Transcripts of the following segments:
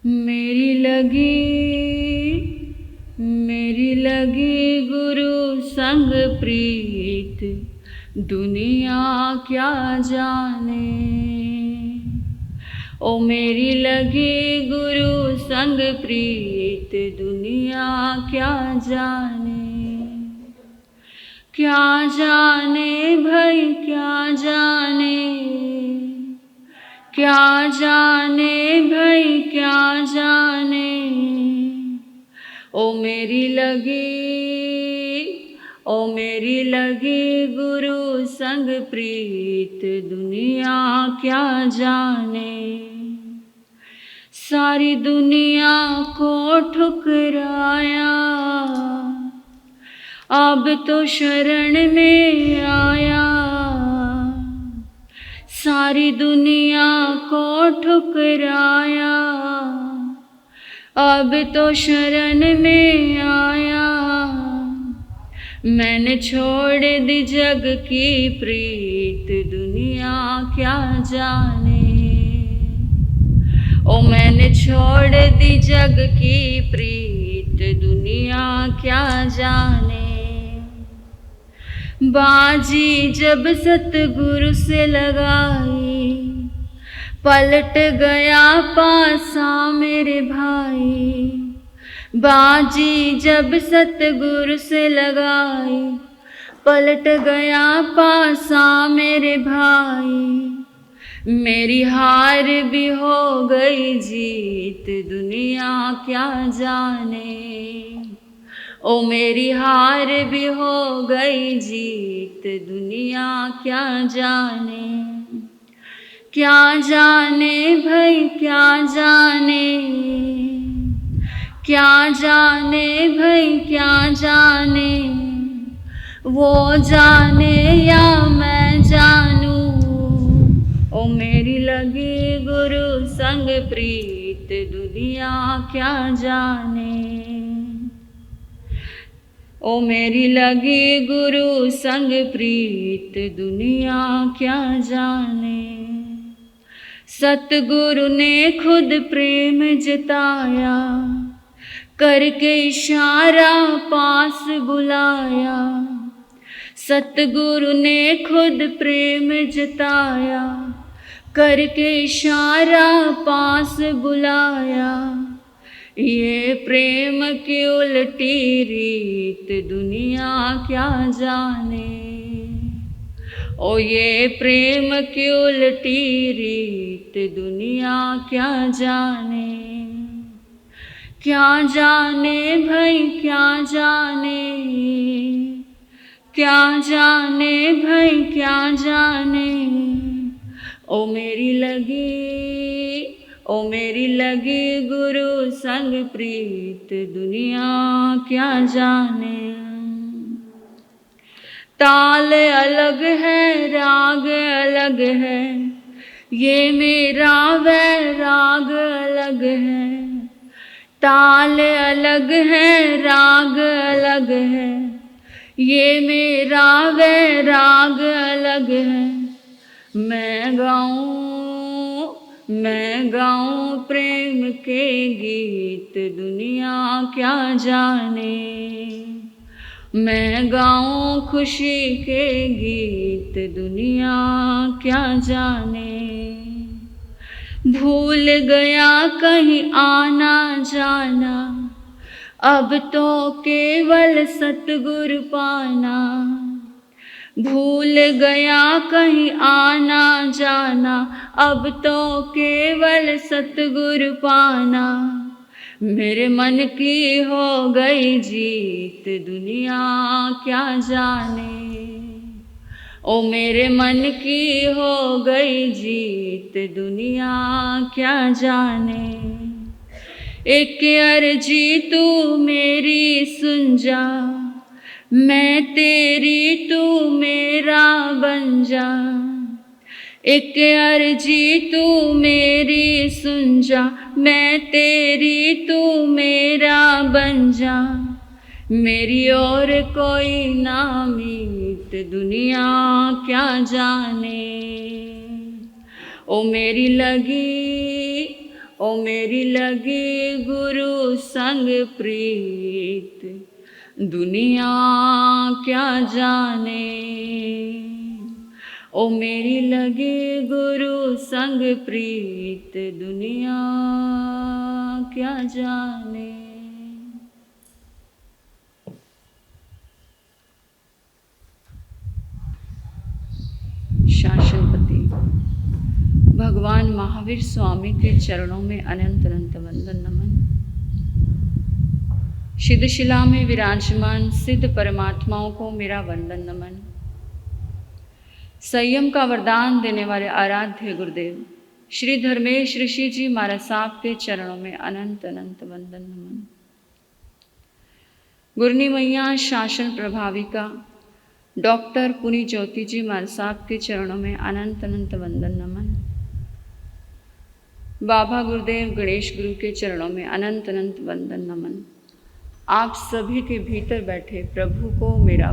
मेरी लगी गुरु संग प्रीत, दुनिया क्या जाने। ओ मेरी लगी गुरु संग प्रीत, दुनिया क्या जाने। क्या जाने भाई क्या जाने, क्या जाने भाई क्या जाने। ओ मेरी लगी गुरु संग प्रीत, दुनिया क्या जाने। सारी दुनिया को ठुकराया, अब तो शरण में आया। सारी दुनिया को ठुकराया, अब तो शरण में आया। मैंने छोड़ दी जग की प्रीत, दुनिया क्या जाने। ओ मैंने छोड़ दी जग की प्रीत, दुनिया क्या जाने। बाजी जब सतगुरु से लगाई, पलट गया पासा मेरे भाई। बाजी जब सतगुरु से लगाई, पलट गया पासा मेरे भाई। मेरी हार भी हो गई जीत, दुनिया क्या जाने। ओ मेरी हार भी हो गई जीत, दुनिया क्या जाने। क्या जाने भाई क्या जाने, क्या जाने भाई क्या जाने। वो जाने या मैं जानूं, ओ मेरी लगी गुरु संग प्रीत, दुनिया क्या जाने। ओ मेरी लगी गुरु संग प्रीत, दुनिया क्या जाने। सतगुरु ने खुद प्रेम जताया, करके इशारा पास बुलाया। सतगुरु ने खुद प्रेम जताया, करके इशारा पास बुलाया। ये प्रेम की उल्टी रीत, दुनिया क्या जाने। ओ ये प्रेम की उल्टी रीत, दुनिया क्या जाने। क्या जाने भाई क्या जाने, क्या जाने भाई क्या जाने। ओ मेरी लगी गुरु संग प्रीत, दुनिया क्या जाने। ताल अलग है राग अलग है, ये मेरा वैराग अलग है। ताल अलग है राग अलग है, ये मेरा वैराग अलग है। मैं गाऊं प्रेम के गीत, दुनिया क्या जाने। मैं गाऊं खुशी के गीत, दुनिया क्या जाने। भूल गया कहीं आना जाना, अब तो केवल सतगुरु पाना। भूल गया कहीं आना जाना, अब तो केवल सतगुरु पाना। मेरे मन की हो गई जीत, दुनिया क्या जाने। ओ मेरे मन की हो गई जीत, दुनिया क्या जाने। एक अर्जी तू मेरी सुन जा, मैं तेरी तू मेरा बन जा। एक अर्जी तू मेरी सुन जा, मैं तेरी तू मेरा बन जा। मेरी और कोई ना मीत, दुनिया क्या जाने। ओ ओ मेरी लगी गुरु संग प्रीत, दुनिया क्या जाने। ओ मेरी लगी गुरु संग प्रीत, दुनिया क्या जाने। शासनपति भगवान महावीर स्वामी के चरणों में अनंत अनंत वंदन नमन। सिद्धशिला में विराजमान सिद्ध परमात्माओं को मेरा वंदन नमन। संयम का वरदान देने वाले आराध्य गुरुदेव श्री धर्मेश ऋषि जी महाराज साहब के चरणों में अनंत अनंत वंदन नमन। गुरनी मैया शासन प्रभाविका डॉक्टर पुनी ज्योति जी महाराज साहब के चरणों में अनंत अनंत वंदन नमन। बाबा गुरुदेव गणेश गुरु के चरणों में अनंत अनंत वंदन नमन। आप सभी के भीतर बैठे प्रभु को मेरा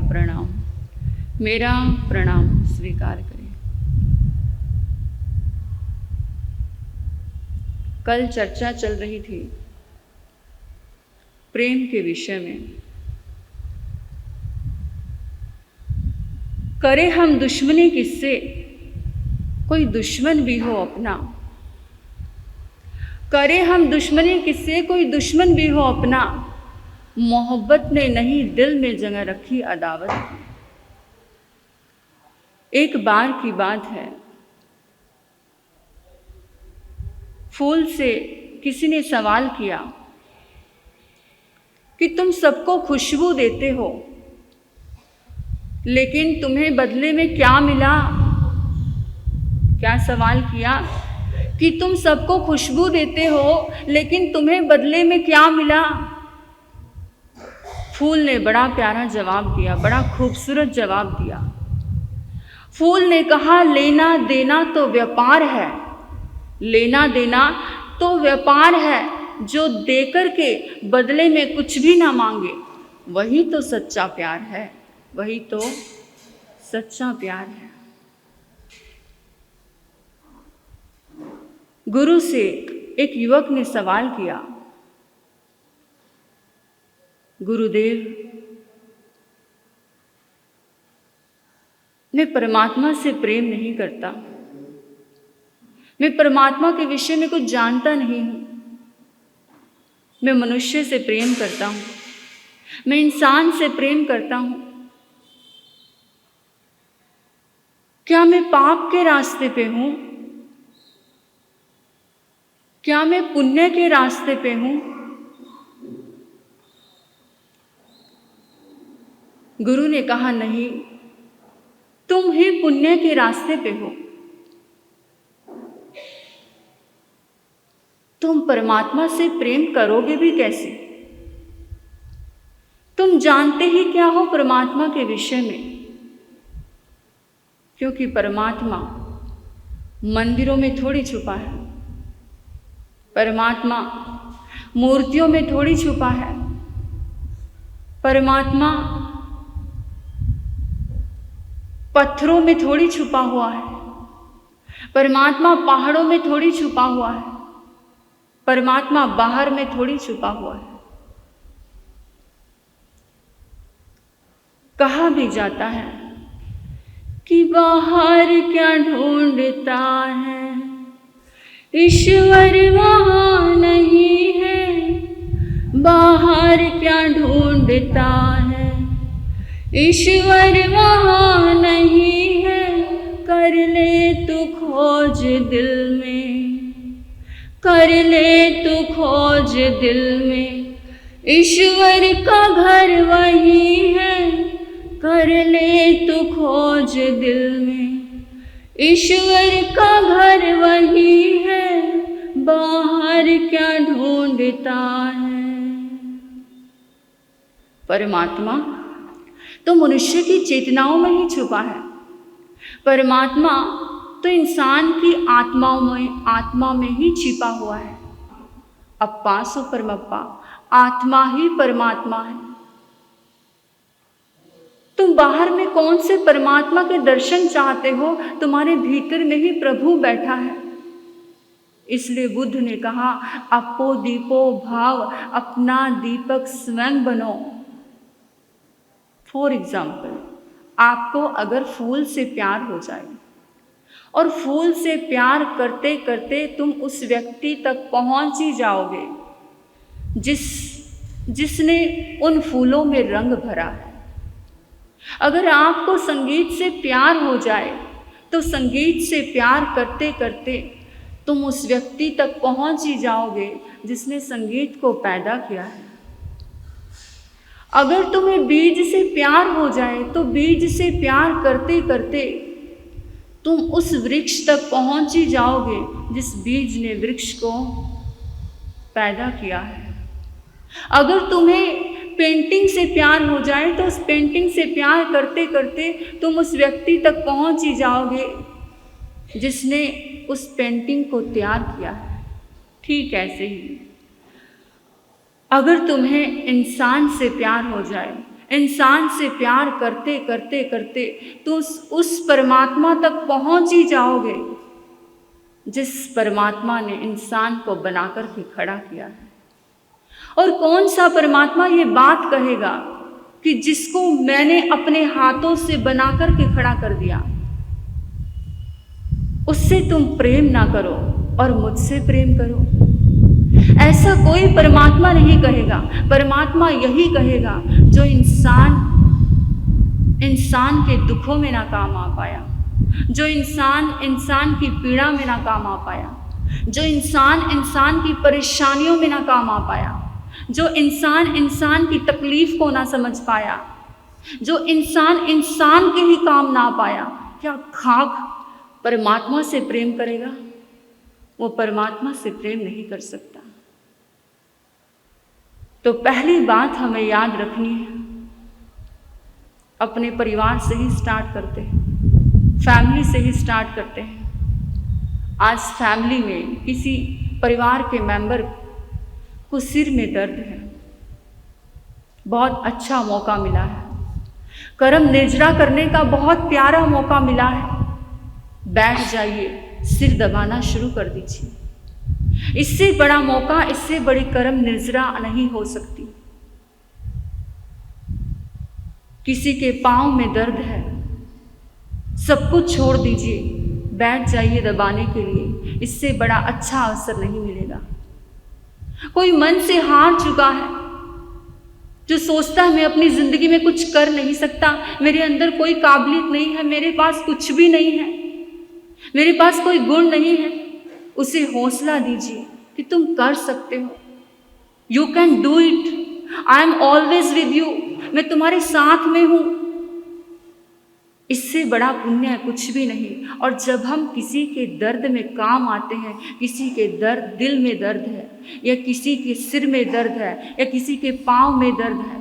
प्रणाम स्वीकार करें। कल चर्चा चल रही थी प्रेम के विषय में। करें हम दुश्मनी किससे, कोई दुश्मन भी हो अपना। करें हम दुश्मनी किससे, कोई दुश्मन भी हो अपना। मोहब्बत ने नहीं दिल में जगह रखी अदावत। एक बार की बात है, फूल से किसी ने सवाल किया कि तुम सबको खुशबू देते हो, लेकिन तुम्हें बदले में क्या मिला। क्या सवाल किया कि तुम सबको खुशबू देते हो, लेकिन तुम्हें बदले में क्या मिला। फूल ने बड़ा प्यारा जवाब दिया, बड़ा खूबसूरत जवाब दिया। फूल ने कहा, लेना देना तो व्यापार है, लेना देना तो व्यापार है। जो देकर के बदले में कुछ भी ना मांगे, वही तो सच्चा प्यार है, वही तो सच्चा प्यार है। गुरु से एक युवक ने सवाल किया, गुरुदेव मैं परमात्मा से प्रेम नहीं करता, मैं परमात्मा के विषय में कुछ जानता नहीं हूं। मैं मनुष्य से प्रेम करता हूं, मैं इंसान से प्रेम करता हूं। क्या मैं पाप के रास्ते पे हूं, क्या मैं पुण्य के रास्ते पे हूं। गुरु ने कहा, नहीं, तुम ही पुण्य के रास्ते पे हो। तुम परमात्मा से प्रेम करोगे भी कैसे। तुम जानते ही क्या हो परमात्मा के विषय में। क्योंकि परमात्मा मंदिरों में थोड़ी छुपा है, परमात्मा मूर्तियों में थोड़ी छुपा है, परमात्मा पत्थरों में थोड़ी छुपा हुआ है, परमात्मा पहाड़ों में थोड़ी छुपा हुआ है, परमात्मा बाहर में थोड़ी छुपा हुआ है। कहा भी जाता है कि बाहर क्या ढूंढता है, ईश्वर वहाँ नहीं है। बाहर क्या ढूंढता है, ईश्वर वहाँ नहीं है। कर ले तू खोज दिल में, कर ले तू खोज दिल में, ईश्वर का घर वही है। कर ले तू खोज दिल में, ईश्वर का घर वही है। बाहर क्या ढूंढता है। परमात्मा तो मनुष्य की चेतनाओं में ही छुपा है। परमात्मा तो इंसान की आत्मा में ही छिपा हुआ है। अप्पा सो परमप्पा, आत्मा ही परमात्मा है। तुम बाहर में कौन से परमात्मा के दर्शन चाहते हो, तुम्हारे भीतर में ही प्रभु बैठा है। इसलिए बुद्ध ने कहा, अपो दीपो भाव, अपना दीपक स्वयं बनो। फॉर एग्जाम्पल, आपको अगर फूल से प्यार हो जाए और फूल से प्यार करते करते तुम उस व्यक्ति तक पहुंच ही जाओगे जिसने उन फूलों में रंग भरा है। अगर आपको संगीत से प्यार हो जाए तो संगीत से प्यार करते करते तुम उस व्यक्ति तक पहुंच ही जाओगे जिसने संगीत को पैदा किया है। अगर तुम्हें बीज से प्यार हो जाए तो बीज से प्यार करते करते तुम उस वृक्ष तक पहुंच ही जाओगे जिस बीज ने वृक्ष को पैदा किया है। अगर तुम्हें पेंटिंग से प्यार हो जाए तो उस पेंटिंग से प्यार करते करते तुम उस व्यक्ति तक पहुंच ही जाओगे जिसने उस पेंटिंग को तैयार किया है। ठीक ऐसे ही अगर तुम्हें इंसान से प्यार हो जाए, इंसान से प्यार करते करते करते तो उस परमात्मा तक पहुंच ही जाओगे जिस परमात्मा ने इंसान को बनाकर के खड़ा किया है। और कौन सा परमात्मा ये बात कहेगा कि जिसको मैंने अपने हाथों से बनाकर के खड़ा कर दिया, उससे तुम प्रेम ना करो और मुझसे प्रेम करो? ऐसा कोई परमात्मा नहीं कहेगा। परमात्मा यही कहेगा जो इंसान के दुखों में ना काम आ पाया, जो इंसान की पीड़ा में ना काम आ पाया, जो इंसान की परेशानियों में ना काम आ पाया, जो इंसान की तकलीफ को ना समझ पाया, जो इंसान के ही काम ना पाया, क्या खाक परमात्मा से प्रेम करेगा? वो परमात्मा से प्रेम नहीं कर सकता। तो पहली बात हमें याद रखनी है, अपने परिवार से ही स्टार्ट करते हैं, फैमिली से ही स्टार्ट करते हैं। आज फैमिली में किसी परिवार के मेंबर को सिर में दर्द है, बहुत अच्छा मौका मिला है, कर्म निर्जरा करने का बहुत प्यारा मौका मिला है, बैठ जाइए, सिर दबाना शुरू कर दीजिए। इससे बड़ा मौका, इससे बड़ी कर्म निर्जरा नहीं हो सकती। किसी के पांव में दर्द है, सब कुछ छोड़ दीजिए, बैठ जाइए दबाने के लिए। इससे बड़ा अच्छा अवसर नहीं मिलेगा। कोई मन से हार चुका है, जो सोचता है मैं अपनी जिंदगी में कुछ कर नहीं सकता, मेरे अंदर कोई काबिलियत नहीं है, मेरे पास कुछ भी नहीं है, मेरे पास कोई गुण नहीं है, उसे हौसला दीजिए कि तुम कर सकते हो। You can do it, I am always with you, मैं तुम्हारे साथ में हूं। इससे बड़ा पुण्य कुछ भी नहीं। और जब हम किसी के दर्द में काम आते हैं, किसी के दिल में दर्द है, या किसी के सिर में दर्द है, या किसी के पाँव में दर्द है,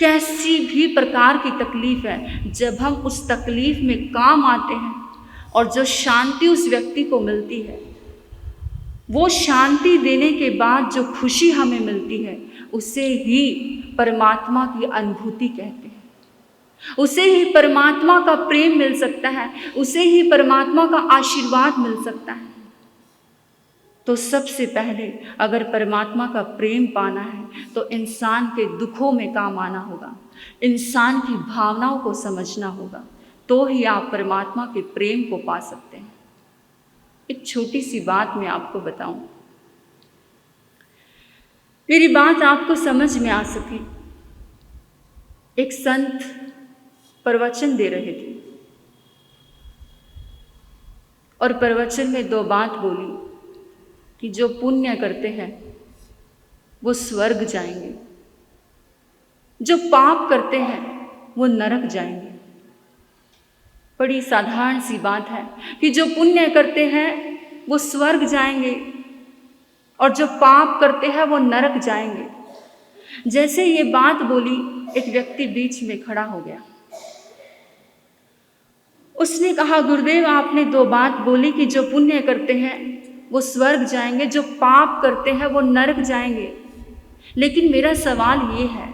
कैसी भी प्रकार की तकलीफ है, जब हम उस तकलीफ में काम आते हैं और जो शांति उस व्यक्ति को मिलती है, वो शांति देने के बाद जो खुशी हमें मिलती है, उसे ही परमात्मा की अनुभूति कहते हैं। उसे ही परमात्मा का प्रेम मिल सकता है, उसे ही परमात्मा का आशीर्वाद मिल सकता है। तो सबसे पहले अगर परमात्मा का प्रेम पाना है तो इंसान के दुखों में काम आना होगा, इंसान की भावनाओं को समझना होगा, तो ही आप परमात्मा के प्रेम को पा सकते हैं। एक छोटी सी बात मैं आपको बताऊं, मेरी बात आपको समझ में आ सके। एक संत प्रवचन दे रहे थे और प्रवचन में दो बात बोली कि जो पुण्य करते हैं वो स्वर्ग जाएंगे, जो पाप करते हैं वो नरक जाएंगे। बड़ी साधारण सी बात है कि जो पुण्य करते हैं वो स्वर्ग जाएंगे और जो पाप करते हैं वो नरक जाएंगे। जैसे ये बात बोली, एक व्यक्ति बीच में खड़ा हो गया। उसने कहा, गुरुदेव आपने दो बात बोली कि जो पुण्य करते हैं वो स्वर्ग जाएंगे, जो पाप करते हैं वो नरक जाएंगे, लेकिन मेरा सवाल ये है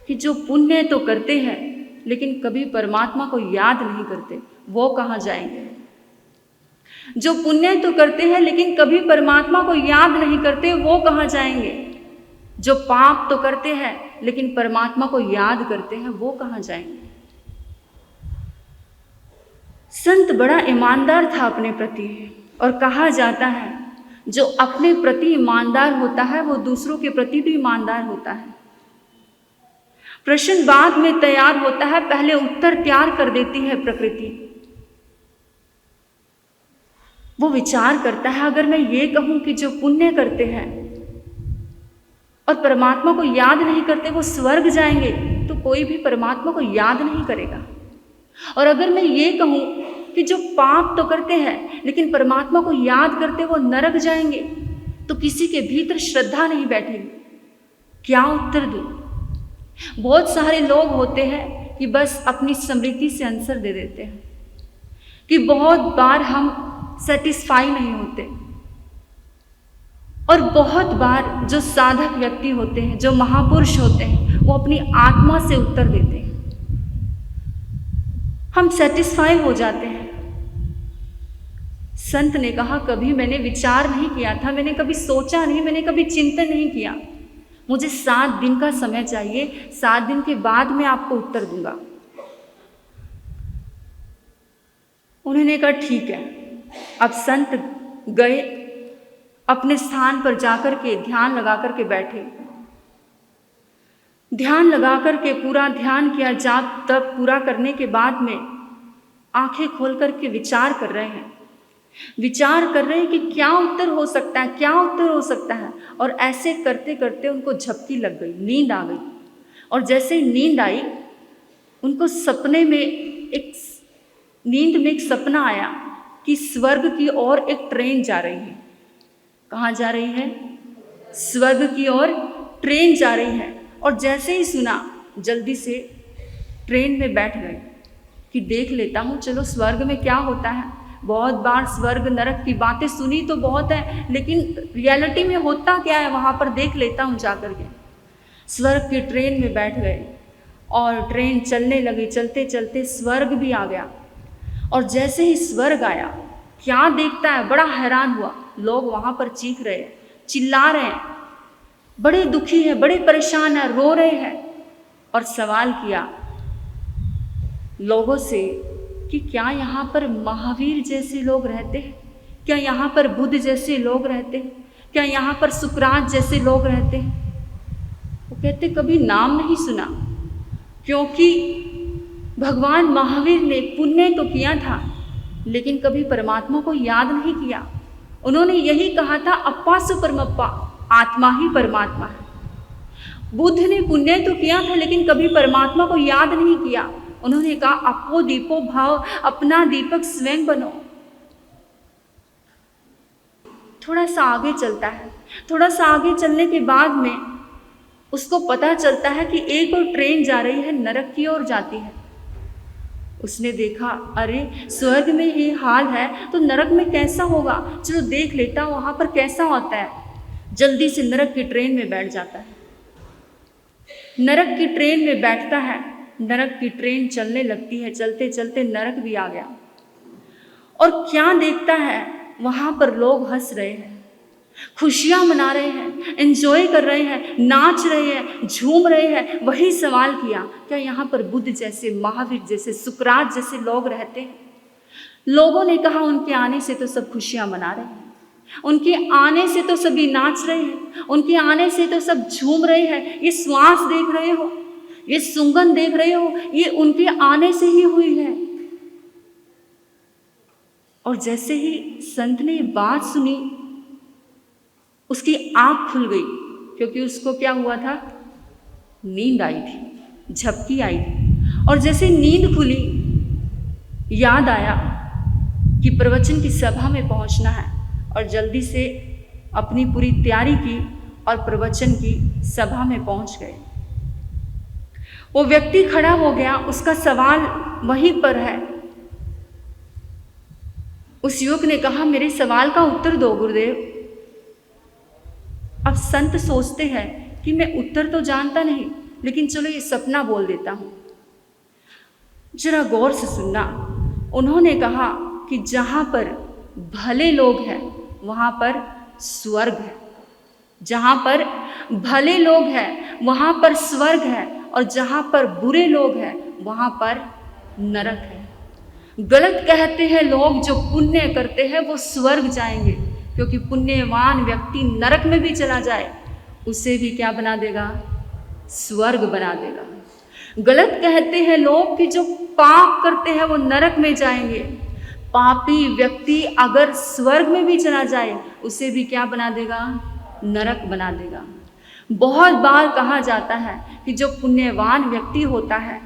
कि जो पुण्य तो करते हैं लेकिन कभी परमात्मा को याद नहीं करते, वो कहाँ जाएंगे? जो पुण्य तो करते हैं लेकिन कभी परमात्मा को याद नहीं करते, वो कहाँ जाएंगे? जो पाप तो करते हैं लेकिन परमात्मा को याद करते हैं, वो कहाँ जाएंगे? संत बड़ा ईमानदार था अपने प्रति, और कहा जाता है जो अपने प्रति ईमानदार होता है वो दूसरों के प्रति भी ईमानदार होता है। प्रश्न बाद में तैयार होता है, पहले उत्तर तैयार कर देती है प्रकृति। वो विचार करता है, अगर मैं ये कहूं कि जो पुण्य करते हैं और परमात्मा को याद नहीं करते वो स्वर्ग जाएंगे, तो कोई भी परमात्मा को याद नहीं करेगा। और अगर मैं ये कहूं कि जो पाप तो करते हैं लेकिन परमात्मा को याद करते वो नरक जाएंगे, तो किसी के भीतर श्रद्धा नहीं बैठेगी। क्या उत्तर दूं? बहुत सारे लोग होते हैं कि बस अपनी स्मृति से आंसर दे देते हैं, कि बहुत बार हम सेटिस्फाई नहीं होते, और बहुत बार जो साधक व्यक्ति होते हैं, जो महापुरुष होते हैं, वो अपनी आत्मा से उत्तर देते हैं। हम सेटिस्फाई हो जाते हैं। संत ने कहा, कभी मैंने विचार नहीं किया था, मैंने कभी सोचा नहीं, मैंने कभी चिंतन नहीं किया, मुझे 7 दिन का समय चाहिए, 7 दिन के बाद मैं आपको उत्तर दूंगा। उन्होंने कहा ठीक है। अब संत गए, अपने स्थान पर जाकर के ध्यान लगा कर के बैठे। ध्यान लगा कर के पूरा ध्यान किया, जाप तप पूरा करने के बाद में आंखें खोल कर के विचार कर रहे हैं। विचार कर रहे हैं कि क्या उत्तर हो सकता है, क्या उत्तर हो सकता है। और ऐसे करते करते उनको झपकी लग गई, नींद आ गई। और जैसे ही नींद आई, उनको सपने में नींद में एक सपना आया कि स्वर्ग की ओर एक ट्रेन जा रही है। कहाँ जा रही है? स्वर्ग की ओर ट्रेन जा रही है। और जैसे ही सुना, जल्दी से ट्रेन में बैठ गए कि देख लेता हूँ, चलो स्वर्ग में क्या होता है। बहुत बार स्वर्ग नरक की बातें सुनी तो बहुत है, लेकिन रियलिटी में होता क्या है वहाँ पर देख लेता हूँ जाकर के। स्वर्ग की ट्रेन में बैठ गए और ट्रेन चलने लगी। चलते चलते स्वर्ग भी आ गया। और जैसे ही स्वर्ग आया, क्या देखता है, बड़ा हैरान हुआ। लोग वहाँ पर चीख रहे हैं, चिल्ला रहे हैं, बड़े दुखी हैं, बड़े परेशान हैं, रो रहे हैं। और सवाल किया लोगों से कि क्या यहाँ पर महावीर जैसे लोग रहते हैं? क्या यहाँ पर बुद्ध जैसे लोग रहते हैं? क्या यहाँ पर सुकरात जैसे लोग रहते हैं? वो कहते कभी नाम नहीं सुना, क्योंकि भगवान महावीर ने पुण्य तो किया था लेकिन कभी परमात्मा को याद नहीं किया। उन्होंने यही कहा था, अप्पा सुपरमप्पा, आत्मा ही परमात्मा है। बुद्ध ने पुण्य तो किया था लेकिन कभी परमात्मा को याद नहीं किया। उन्होंने कहा, अपो दीपो भाव, अपना दीपक स्वयं बनो। थोड़ा सा आगे चलता है। थोड़ा सा आगे चलने के बाद में उसको पता चलता है कि एक और ट्रेन जा रही है, नरक की ओर जाती है। उसने देखा, अरे स्वर्ग में ये हाल है तो नरक में कैसा होगा, चलो देख लेता हूँ वहाँ पर कैसा होता है। जल्दी से नरक की ट्रेन में बैठ जाता है। नरक की ट्रेन में बैठता है। नरक की ट्रेन चलने लगती है। चलते चलते नरक भी आ गया। और क्या देखता है, वहाँ पर लोग हंस रहे हैं, खुशियाँ मना रहे हैं, एंजॉय कर रहे हैं, नाच रहे हैं, झूम रहे हैं। वही सवाल किया, क्या यहाँ पर बुद्ध जैसे, महावीर जैसे, सुकरात जैसे लोग रहते हैं? लोगों ने कहा, उनके आने से तो सब खुशियाँ मना रहे हैं, उनके आने से तो सभी नाच रहे हैं, उनके आने से तो सब झूम रहे हैं। ये श्वास देख रहे हो, ये सुगंध देख रहे हो, ये उनके आने से ही हुई है। और जैसे ही संत ने बात सुनी, उसकी आंख खुल गई, क्योंकि उसको क्या हुआ था, नींद आई थी, झपकी आई थी। और जैसे नींद खुली, याद आया कि प्रवचन की सभा में पहुंचना है, और जल्दी से अपनी पूरी तैयारी की और प्रवचन की सभा में पहुंच गए। वो व्यक्ति खड़ा हो गया, उसका सवाल वहीं पर है। उस युवक ने कहा, मेरे सवाल का उत्तर दो गुरुदेव। अब संत सोचते हैं कि मैं उत्तर तो जानता नहीं, लेकिन चलो ये सपना बोल देता हूँ, जरा गौर से सुनना। उन्होंने कहा कि जहाँ पर भले लोग हैं वहाँ पर स्वर्ग है, जहाँ पर भले लोग हैं वहाँ पर स्वर्ग है, और जहाँ पर बुरे लोग हैं वहाँ पर नरक है। गलत कहते हैं लोग जो पुण्य करते हैं वो स्वर्ग जाएंगे, क्योंकि पुण्यवान व्यक्ति नरक में भी चला जाए उसे भी क्या बना देगा? स्वर्ग बना देगा। गलत कहते हैं लोग कि जो पाप करते हैं वो नरक में जाएंगे। पापी व्यक्ति अगर स्वर्ग में भी चला जाए उसे भी क्या बना देगा? नरक बना देगा। बहुत बार कहा जाता है कि जो पुण्यवान व्यक्ति होता है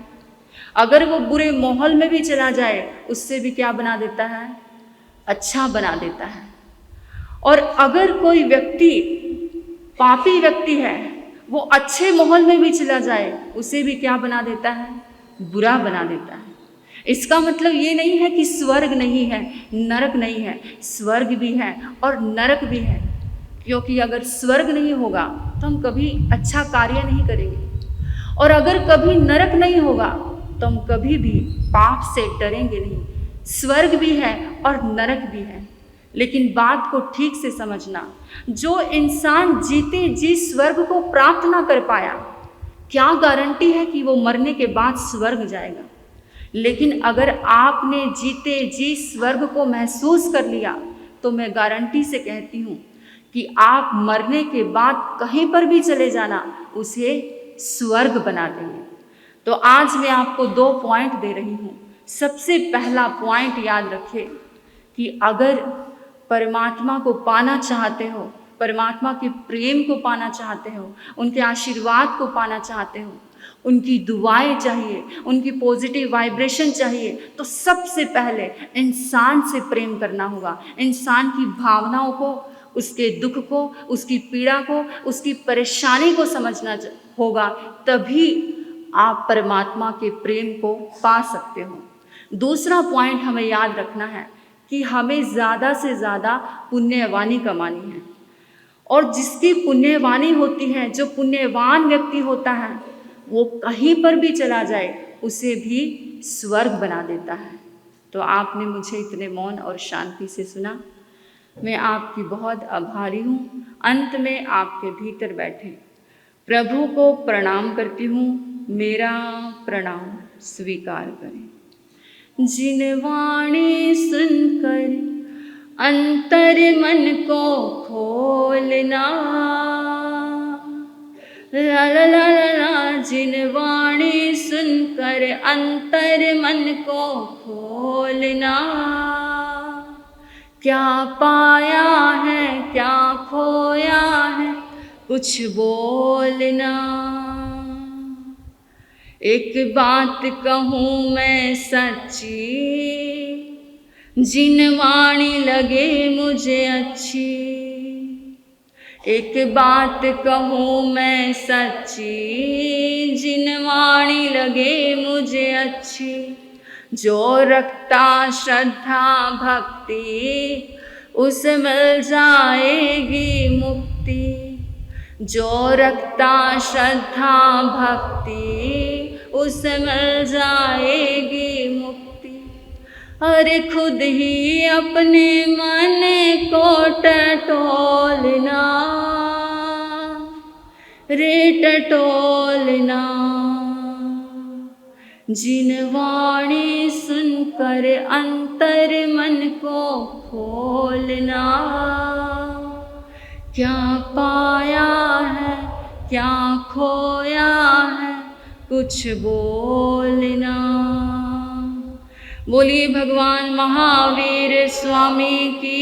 अगर वो बुरे माहौल में भी चला जाए उससे भी क्या बना देता है? अच्छा बना देता है। और अगर कोई व्यक्ति पापी व्यक्ति है वो अच्छे माहौल में भी चला जाए उसे भी क्या बना देता है? बुरा बना देता है। इसका मतलब ये नहीं है कि स्वर्ग नहीं है, नरक नहीं है। स्वर्ग भी है और नरक भी है, क्योंकि अगर स्वर्ग नहीं होगा तो हम कभी अच्छा कार्य नहीं करेंगे, और अगर कभी नरक नहीं होगा तो हम कभी भी पाप से डरेंगे नहीं। स्वर्ग भी है और नरक भी है, लेकिन बात को ठीक से समझना। जो इंसान जीते जी स्वर्ग को प्राप्त ना कर पाया, क्या गारंटी है कि वो मरने के बाद स्वर्ग जाएगा? लेकिन अगर आपने जीते जी स्वर्ग को महसूस कर लिया तो मैं गारंटी से कहती हूँ कि आप मरने के बाद कहीं पर भी चले जाना उसे स्वर्ग बना देंगे। तो आज मैं आपको 2 पॉइंट दे रही हूँ। सबसे पहला पॉइंट याद रखिए कि अगर परमात्मा को पाना चाहते हो, परमात्मा के प्रेम को पाना चाहते हो, उनके आशीर्वाद को पाना चाहते हो, उनकी दुआएं चाहिए, उनकी पॉजिटिव वाइब्रेशन चाहिए, तो सबसे पहले इंसान से प्रेम करना होगा। इंसान की भावनाओं को, उसके दुख को, उसकी पीड़ा को, उसकी परेशानी को समझना होगा, तभी आप परमात्मा के प्रेम को पा सकते हो। दूसरा पॉइंट हमें याद रखना है कि हमें ज़्यादा से ज़्यादा पुण्यवानी कमानी है, और जिसकी पुण्यवानी होती है, जो पुण्यवान व्यक्ति होता है, वो कहीं पर भी चला जाए उसे भी स्वर्ग बना देता है। तो आपने मुझे इतने मौन और शांति से सुना, मैं आपकी बहुत आभारी हूँ। अंत में आपके भीतर बैठे प्रभु को प्रणाम करती हूँ। मेरा प्रणाम स्वीकार करें। जिन वाणी सुनकर अंतर मन को खोलना, ला ला ला ला ला, जिन वाणी सुनकर अंतर मन को खोलना, क्या पाया है क्या खोया है कुछ बोलना। एक बात कहूँ मैं सच्ची, जिन वाणी लगे मुझे अच्छी। एक बात कहूँ मैं सच्ची, जिन वाणी लगे मुझे अच्छी। जो रखता श्रद्धा भक्ति उसे मिल जाएगी मुक्ति। जो रखता श्रद्धा भक्ति उसे मिल जाएगी मुक्ति। अरे खुद ही अपने मन को टटोलना रे टटोलना। जिन वाणी सुनकर अंतर मन को खोलना, क्या पाया है क्या खोया है कुछ बोलना। बोलिए भगवान महावीर स्वामी की